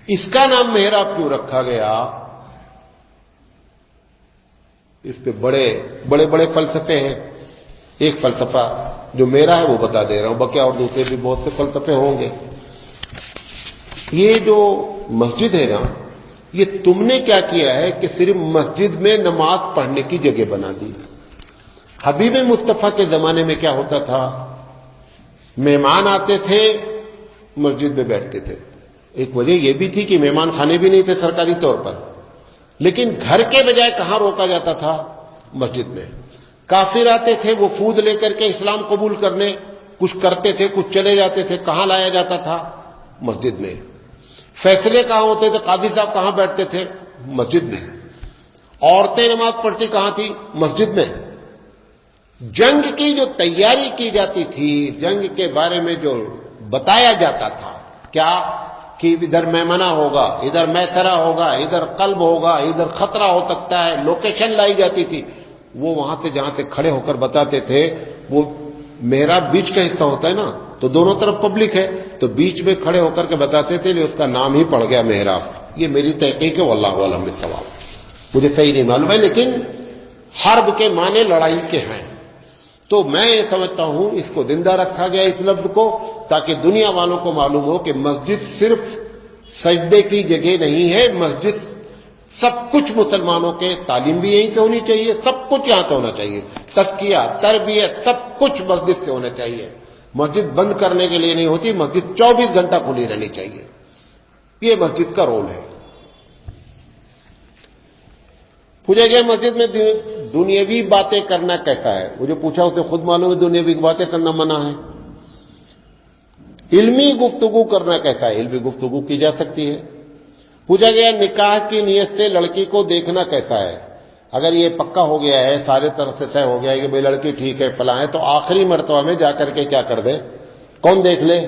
اس کا نام محراب کیوں رکھا گیا؟ اس پہ بڑے بڑے بڑے فلسفے ہیں۔ ایک فلسفہ جو میرا ہے وہ بتا دے رہا ہوں، باقی اور دوسرے بھی بہت سے فلسفے ہوں گے۔ یہ جو مسجد ہے نا، یہ تم نے کیا کیا ہے کہ صرف مسجد میں نماز پڑھنے کی جگہ بنا دی۔ حبیب مصطفیٰ کے زمانے میں کیا ہوتا تھا؟ مہمان آتے تھے، مسجد میں بیٹھتے تھے۔ ایک وجہ یہ بھی تھی کہ مہمان خانے بھی نہیں تھے سرکاری طور پر، لیکن گھر کے بجائے کہاں روکا جاتا تھا؟ مسجد میں۔ کافر آتے تھے، وہ فود لے کر کے اسلام قبول کرنے، کچھ کرتے تھے، کچھ چلے جاتے تھے، کہاں لایا جاتا تھا؟ مسجد میں۔ فیصلے کہاں ہوتے تھے؟ قاضی صاحب کہاں بیٹھتے تھے؟ مسجد میں۔ عورتیں نماز پڑھتی کہاں تھی؟ مسجد میں۔ جنگ کی جو تیاری کی جاتی تھی، جنگ کے بارے میں جو بتایا جاتا تھا، کیا کہ ادھر میمنہ ہوگا، ادھر میسرہ ہوگا، ادھر قلب ہوگا، ادھر خطرہ ہو سکتا ہے، لوکیشن لائی جاتی تھی، وہ وہاں سے جہاں سے کھڑے ہو کر بتاتے تھے۔ وہ محراب بیچ کا حصہ ہوتا ہے نا، تو دونوں طرف پبلک ہے، تو بیچ میں کھڑے ہو کر کے بتاتے تھے، اس کا نام ہی پڑ گیا محراب۔ یہ میری تحقیق ہے، واللہ اعلم بالصواب، مجھے صحیح نہیں معلوم ہے، لیکن حرب کے معنی لڑائی کے ہیں۔ تو میں یہ سمجھتا ہوں اس کو زندہ رکھا گیا اس لفظ کو، تاکہ دنیا والوں کو معلوم ہو کہ مسجد صرف سجدے کی جگہ نہیں ہے، مسجد سب کچھ مسلمانوں کے، تعلیم بھی یہیں سے ہونی چاہیے، سب کچھ یہاں سے ہونا چاہیے، تزکیہ، تربیت، سب کچھ مسجد سے ہونا چاہیے۔ مسجد بند کرنے کے لیے نہیں ہوتی، مسجد 24 گھنٹہ کھلی رہنی چاہیے، یہ مسجد کا رول ہے۔ پوچھا گیا مسجد میں دنیاوی باتیں کرنا کیسا ہے؟ وہ جو پوچھا اسے خود معلوم ہے دنیاوی باتیں کرنا منع ہے۔ علمی گفتگو کرنا کیسا ہے؟ علمی گفتگو کی جا سکتی ہے۔ پوچھا گیا نکاح کی نیت سے لڑکی کو دیکھنا کیسا ہے؟ اگر یہ پکا ہو گیا ہے، سارے طرف سے طے ہو گیا ہے کہ بھئی لڑکی ٹھیک ہے، فلاں ہے، تو آخری مرتبہ میں جا کر کے کیا کر دے؟ کون دیکھ لے؟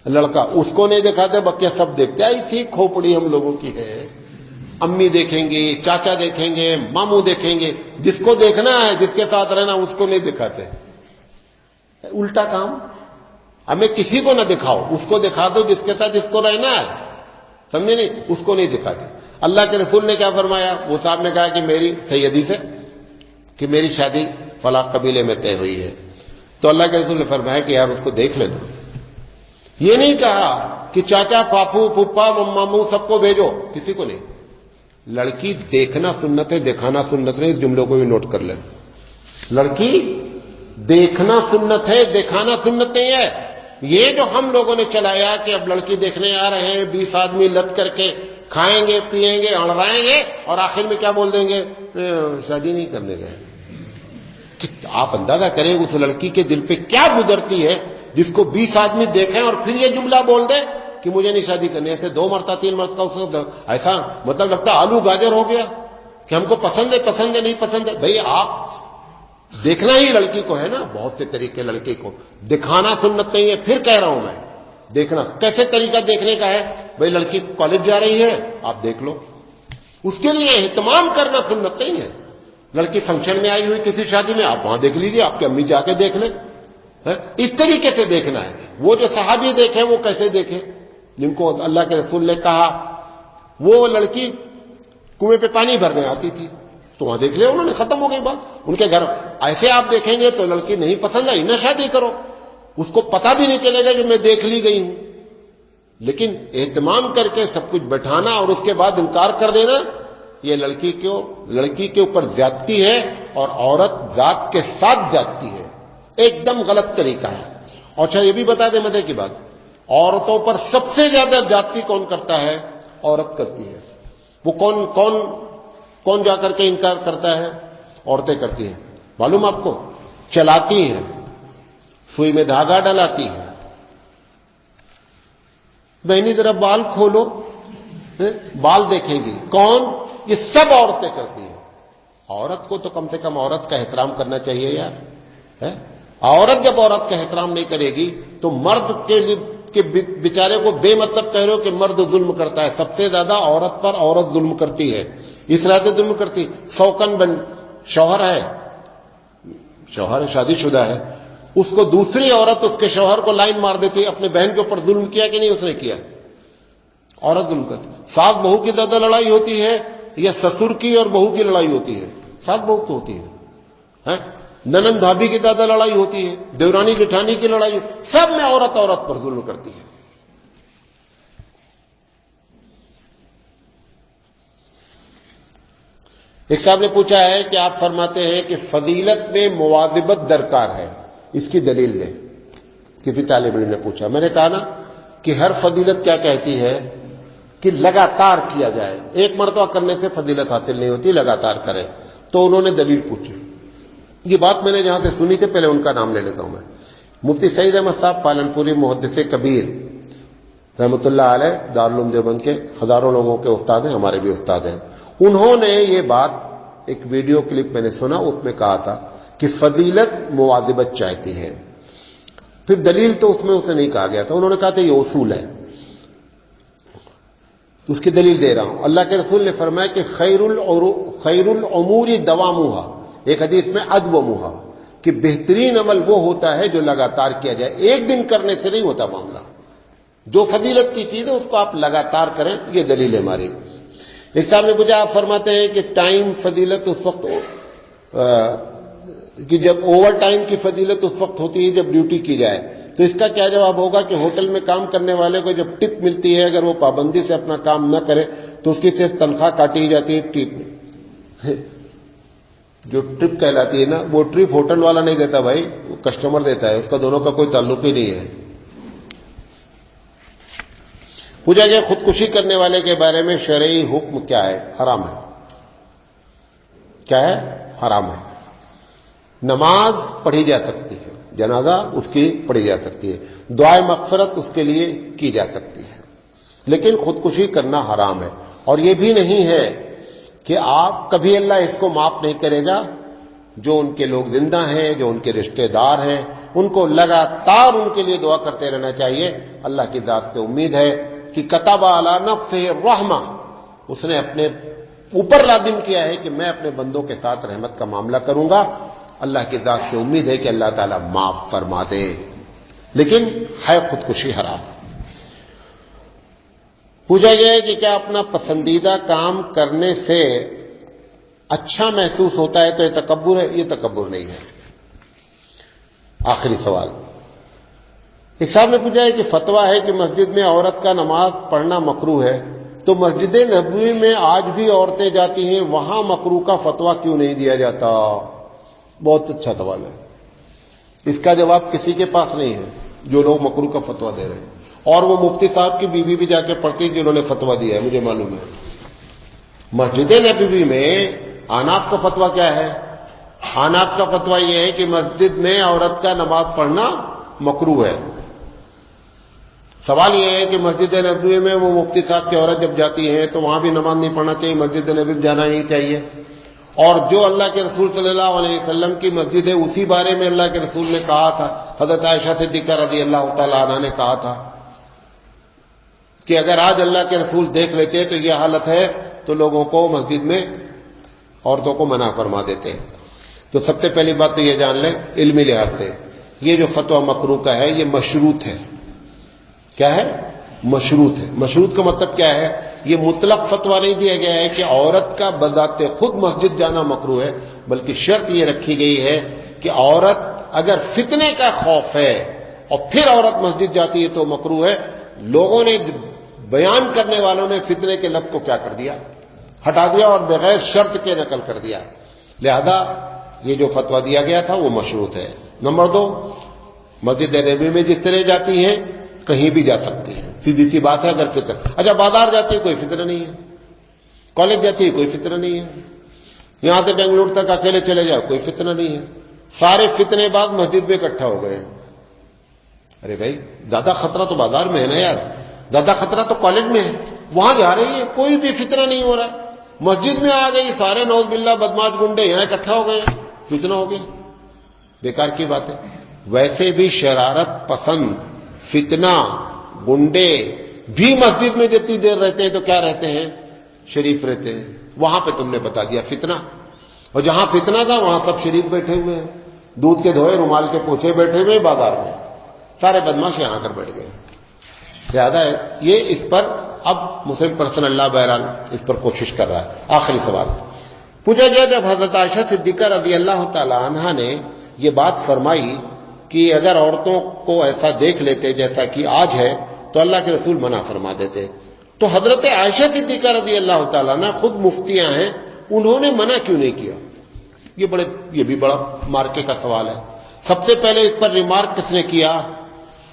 لڑکا۔ اس کو نہیں دکھاتے، بقیہ سب دیکھتے ہیں۔ ایسی کھوپڑی ہم لوگوں کی ہے، امی دیکھیں گے، چاچا دیکھیں گے، ماموں دیکھیں گے، جس کو دیکھنا ہے، جس کے ساتھ رہنا، اس کو نہیں دکھاتے۔ الٹا کام، ہمیں کسی کو نہ دکھاؤ، اس کو دکھا دو جس کے ساتھ جس کو رہنا ہے، سمجھے نہیں؟ اس کو نہیں دکھاتے۔ اللہ کے رسول نے کیا فرمایا؟ وہ صاحب نے کہا کہ میری سیدی سے کہ میری شادی فلاں قبیلے میں طے ہوئی ہے، تو اللہ کے رسول نے فرمایا کہ یار اس کو دیکھ لینا۔ یہ نہیں کہا کہ چاچا، پاپو، پھپھا، ماموں سب کو بھیجو، کسی کو نہیں۔ لڑکی دیکھنا سنت ہے، دکھانا سنت نہیں، اس جملوں کو بھی نوٹ کر لیں۔ لڑکی دیکھنا سنت ہے، دکھانا سنت نہیں ہے۔ یہ جو ہم لوگوں نے چلایا کہ اب لڑکی دیکھنے آ رہے ہیں، 20 آدمی لد کر کے کھائیں گے، پیئیں گے، اڑائیں گے، اور آخر میں کیا بول دیں گے؟ شادی نہیں کرنے گئے۔ کہ آپ اندازہ کریں اس لڑکی کے دل پہ کیا گزرتی ہے جس کو 20 آدمی دیکھیں اور پھر یہ جملہ بول دے کہ مجھے نہیں شادی کرنی۔ ایسے 2 مرتبہ 3 مرتبہ اس کو ایسا مطلب لگتا آلو گاجر ہو گیا کہ ہم کو پسند ہے، پسند ہے، نہیں پسند ہے۔ بھئی آپ دیکھنا ہی لڑکی کو ہے نا، بہت سے طریقے لڑکی کو دکھانا سنت نہیں ہے۔ پھر کہہ رہا ہوں میں، دیکھنا کیسے طریقہ دیکھنے کا ہے؟ بھئی لڑکی کالج جا رہی ہے، آپ دیکھ لو، اس کے لیے اہتمام کرنا سنت نہیں ہے. لڑکی فنکشن میں آئی ہوئی کسی شادی میں، آپ وہاں دیکھ لیجیے، آپ کی امی جا کے دیکھ لیں. اس طریقے سے دیکھنا ہے. وہ جو صحابی دیکھے وہ کیسے دیکھے؟ جن کو اللہ کے رسول نے کہا وہ لڑکی کنویں پہ پانی بھرنے آتی تھی، تو وہاں دیکھ لیا انہوں نے، ختم ہو گئی بات. ان کے گھر ایسے آپ دیکھیں گے تو لڑکی نہیں پسند آئی نہ شادی کرو، اس کو پتہ بھی نہیں چلے گا کہ میں دیکھ لی گئی ہوں. لیکن اہتمام کر کے سب کچھ بٹھانا اور اس کے بعد انکار کر دینا، یہ لڑکی کے اوپر زیادتی ہے، اور عورت ذات کے ساتھ زیادتی ہے. ایک دم غلط طریقہ ہے. اور اچھا یہ بھی بتا دیں مزے کی بات، عورتوں پر سب سے زیادہ زیادتی کون کرتا ہے؟ عورت کرتی ہے. وہ کون جا کر کے انکار کرتا ہے؟ عورتیں کرتی ہیں. معلوم آپ کو؟ چلاتی ہیں، سوئی میں دھاگا ڈلاتی ہیں. بہنی ذرا بال کھولو، بال دیکھے گی. کون؟ یہ سب عورتیں کرتی ہیں. عورت کو تو کم سے کم عورت کا احترام کرنا چاہیے یار. عورت جب عورت کا احترام نہیں کرے گی تو مرد کے بیچارے کو بے مطلب کہہ رہے ہو کہ مرد ظلم کرتا ہے. سب سے زیادہ عورت پر عورت ظلم کرتی ہے. اس طرح سے ظلم کرتی. شوکن شوہر ہے، شادی شدہ ہے، اس کو دوسری عورت اس کے شوہر کو لائن مار دیتی ہے. اپنے بہن کے اوپر ظلم کیا کہ نہیں اس نے کیا؟ عورت ظلم کرتی. ساس بہو کی زیادہ لڑائی ہوتی ہے یا سسر کی اور بہو کی لڑائی ہوتی ہے؟ ساس بہو کی ہوتی ہے. ننند بھابھی کی زیادہ لڑائی ہوتی ہے، دیورانی جٹھانی کی لڑائی، سب میں عورت پر ظلم کرتی ہے. ایک صاحب نے پوچھا ہے کہ آپ فرماتے ہیں کہ فضیلت میں مواظبت درکار ہے، اس کی دلیل دیں. کسی طالب علم نے پوچھا. میں نے کہا نا کہ ہر فضیلت کیا کہتی ہے کہ لگاتار کیا جائے. ایک مرتبہ کرنے سے فضیلت حاصل نہیں ہوتی، لگاتار کریں. تو انہوں نے دلیل پوچھی. یہ بات میں نے جہاں سے سنی تھی، پہلے ان کا نام لے لیتا ہوں میں. مفتی سعید احمد صاحب پالنپوری محدث کبیر رحمۃ اللہ علیہ، دارالعلوم دیوبند کے ہزاروں لوگوں کے استاد ہیں، ہمارے بھی استاد ہیں. انہوں نے یہ بات ایک ویڈیو کلپ میں نے سنا، اس میں کہا تھا کہ فضیلت مواظبت چاہتی ہے. پھر دلیل تو اس میں اسے نہیں کہا گیا تھا، انہوں نے کہا تھا یہ اصول ہے. اس کی دلیل دے رہا ہوں. اللہ کے رسول نے فرمایا کہ خیر الامور دوامها، ایک حدیث میں ادومها، کہ بہترین عمل وہ ہوتا ہے جو لگاتار کیا جائے. ایک دن کرنے سے نہیں ہوتا معاملہ. جو فضیلت کی چیز ہے اس کو آپ لگاتار کریں. یہ دلیل ہے ہماری. ایک صاحب نے پوچھا، آپ فرماتے ہیں کہ ٹائم فضیلت اس وقت کہ جب اوور ٹائم کی فضیلت اس وقت ہوتی ہے جب ڈیوٹی کی جائے. تو اس کا کیا جواب ہوگا کہ ہوٹل میں کام کرنے والے کو جب ٹپ ملتی ہے، اگر وہ پابندی سے اپنا کام نہ کرے تو اس کی صرف تنخواہ کاٹی جاتی ہے. ٹپ جو ٹرپ کہلاتی ہے نا، وہ ٹرپ ہوٹل والا نہیں دیتا بھائی، وہ کسٹمر دیتا ہے. اس کا دونوں کا کوئی تعلق ہی نہیں ہے. پوچھا گیا خودکشی کرنے والے کے بارے میں شرعی حکم کیا ہے؟ حرام ہے. کیا ہے؟ حرام ہے. نماز پڑھی جا سکتی ہے، جنازہ اس کی پڑھی جا سکتی ہے، دعائے مغفرت اس کے لیے کی جا سکتی ہے، لیکن خودکشی کرنا حرام ہے. اور یہ بھی نہیں ہے کہ آپ کبھی اللہ اس کو معاف نہیں کرے گا. جو ان کے لوگ زندہ ہیں، جو ان کے رشتہ دار ہیں، ان کو لگاتار ان کے لیے دعا کرتے رہنا چاہیے. اللہ کی ذات سے امید ہے کہ کتب علی نفسہ الرحمہ، اس نے اپنے اوپر لازم کیا ہے کہ میں اپنے بندوں کے ساتھ رحمت کا معاملہ کروں گا. اللہ کی ذات سے امید ہے کہ اللہ تعالیٰ معاف فرما دے. لیکن ہے خودکشی حرام. پوچھا گیا ہے کہ کیا اپنا پسندیدہ کام کرنے سے اچھا محسوس ہوتا ہے تو یہ تکبر ہے؟ یہ تکبر نہیں ہے. آخری سوال. ایک صاحب نے پوچھا ہے کہ فتویٰ ہے کہ مسجد میں عورت کا نماز پڑھنا مکروہ ہے، تو مسجد نبوی میں آج بھی عورتیں جاتی ہیں، وہاں مکروہ کا فتویٰ کیوں نہیں دیا جاتا؟ بہت اچھا سوال ہے. اس کا جواب کسی کے پاس نہیں ہے جو لوگ مکروہ کا فتویٰ دے رہے ہیں. اور وہ مفتی صاحب کی بیوی بھی جا کے پڑھتی جنہوں نے فتویٰ دیا ہے، مجھے معلوم ہے. مسجد نبوی میں آناف کا فتویٰ کیا ہے؟ آناف کا فتویٰ یہ ہے کہ مسجد میں عورت کا نماز پڑھنا مکروہ ہے. سوال یہ ہے کہ مسجد نبوی میں وہ مفتی صاحب کی عورت جب جاتی ہے تو وہاں بھی نماز نہیں پڑھنا چاہیے، مسجد نبوی میں جانا نہیں چاہیے. اور جو اللہ کے رسول صلی اللہ علیہ وسلم کی مسجد ہے اسی بارے میں اللہ کے رسول نے کہا تھا. حضرت عائشہ صدیقہ رضی اللہ تعالی عنہ نے کہا تھا کہ اگر آج اللہ کے رسول دیکھ لیتے تو یہ حالت ہے تو لوگوں کو مسجد میں عورتوں کو منع فرما دیتے ہیں. تو سب سے پہلی بات تو یہ جان لیں علمی لحاظ سے یہ جو فتویٰ مکروہ کا ہے یہ مشروط ہے. کیا ہے؟ مشروط ہے. مشروط کا مطلب کیا ہے؟ یہ مطلق فتویٰ نہیں دیا گیا ہے کہ عورت کا بذات خود مسجد جانا مکروہ ہے، بلکہ شرط یہ رکھی گئی ہے کہ عورت اگر فتنے کا خوف ہے اور پھر عورت مسجد جاتی ہے تو مکروہ ہے. لوگوں نے بیان کرنے والوں نے فتنے کے لفظ کو کیا کر دیا؟ ہٹا دیا اور بغیر شرط کے نقل کر دیا. لہذا یہ جو فتویٰ دیا گیا تھا وہ مشروط ہے. نمبر 2، مسجد نبوی میں جس طرح جاتی ہیں کہیں بھی جا سکتی ہیں، سیدھی سی بات ہے. اگر فطر اچھا بازار جاتی ہے کوئی فطر نہیں ہے، کالج جاتی ہے کوئی فطر نہیں ہے، یہاں سے بنگلور تک اکیلے چلے جاؤ کوئی فتنہ نہیں ہے. سارے فتنے بعد مسجد میں اکٹھا ہو گئے. ارے بھائی زیادہ خطرہ تو بازار میں ہے نا یار، زیادہ خطرہ تو کالج میں ہے، وہاں جا رہی ہے کوئی بھی فتنہ نہیں ہو رہا ہے. مسجد میں آ گئی سارے نوز باللہ بدماش گنڈے یہاں اکٹھا ہو گئے، فتنہ ہو گیا. بیکار کی بات ہے. ویسے بھی شرارت پسند فتنہ گنڈے بھی مسجد میں جتنی دیر رہتے ہیں تو کیا رہتے ہیں؟ شریف رہتے ہیں. وہاں پہ تم نے بتا دیا فتنہ، اور جہاں فتنہ تھا وہاں سب شریف بیٹھے ہوئے ہیں، دودھ کے دھوئے رومال کے پوچھے بیٹھے ہوئے بازار میں، سارے بدماش یہاں کر بیٹھ گئے. زیادہ ہے یہ اس پر اب مسلم پرسن اللہ بہرحال اس پر کوشش کر رہا ہے. آخری سوال پوچھا گیا جب حضرت عائشہ صدیقہ رضی اللہ تعالی عنہا نے یہ بات فرمائی کہ اگر عورتوں کو ایسا دیکھ لیتے جیسا کہ آج ہے تو اللہ کے رسول منع فرما دیتے، تو حضرت عائشہ صدیقہ رضی اللہ تعالیٰ عنہ خود مفتیاں ہیں، انہوں نے منع کیوں نہیں کیا؟ یہ بھی بڑا مارکے کا سوال ہے. سب سے پہلے اس پر ریمارک کس نے کیا؟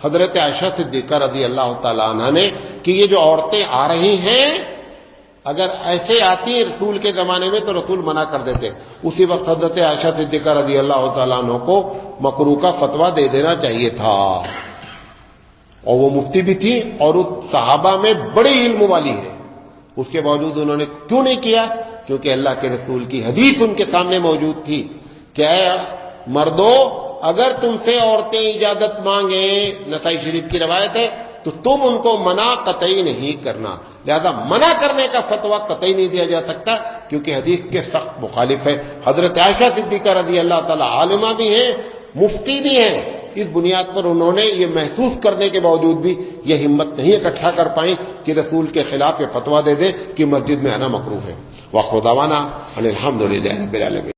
حضرت عائشہ صدیقہ رضی اللہ تعالیٰ عنہ نے، کہ یہ جو عورتیں آ رہی ہیں اگر ایسے آتی ہیں رسول کے زمانے میں تو رسول منع کر دیتے. اسی وقت حضرت عائشہ صدیقہ رضی اللہ تعالیٰ عنہ کو مکروہ کا فتویٰ دے دینا چاہیے تھا، اور وہ مفتی بھی تھی اور اس صحابہ میں بڑی علم والی ہے. اس کے باوجود انہوں نے کیوں نہیں کیا؟ کیونکہ اللہ کے رسول کی حدیث ان کے سامنے موجود تھی کہ اے مردو اگر تم سے عورتیں اجازت مانگیں، نسائی شریف کی روایت ہے، تو تم ان کو منع قطعی نہیں کرنا. لہذا منع کرنے کا فتویٰ قطعی نہیں دیا جا سکتا کیونکہ حدیث کے سخت مخالف ہے. حضرت عائشہ صدیقہ رضی اللہ تعالی عالمہ بھی ہیں، مفتی بھی ہیں. اس بنیاد پر انہوں نے یہ محسوس کرنے کے باوجود بھی یہ ہمت نہیں اکٹھا کر پائیں کہ رسول کے خلاف یہ فتویٰ دے دیں کہ مسجد میں آنا مکروہ ہے. وآخر دعوانا ان الحمد للہ رب العالمین.